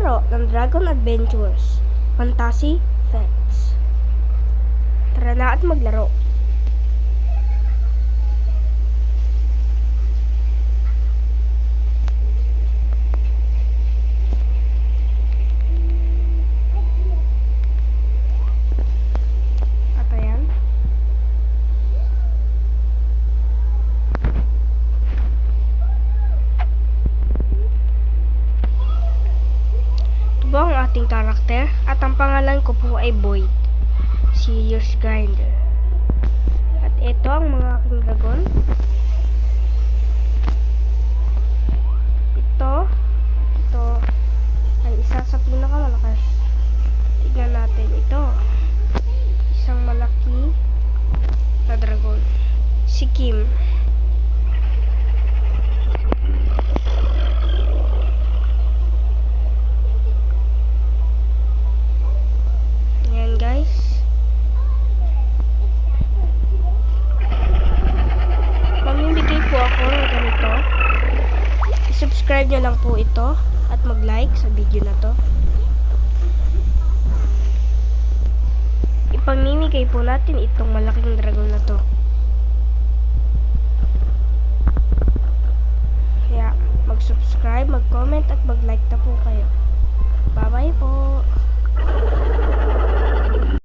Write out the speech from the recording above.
maglaro ng Dragon Adventures Fantasy Flights. Tara na at maglaro. At ayan. Ito ang ating karakter at ang pangalan ko po ay Boyd, Serious Grinder. At ito ang mga aking dragon. Ito ay isa sa pinakamalakas. Tignan natin ito. Isang malaki na dragon. Si Kim. Ayan guys. Mamimigay po ako ng ganito. I-subscribe nyo lang po ito at mag-like sa video na to. Ipamimigay po natin itong malaking dragon na to. Kaya mag-subscribe, mag-comment at mag-like na po kayo. Bye-bye po!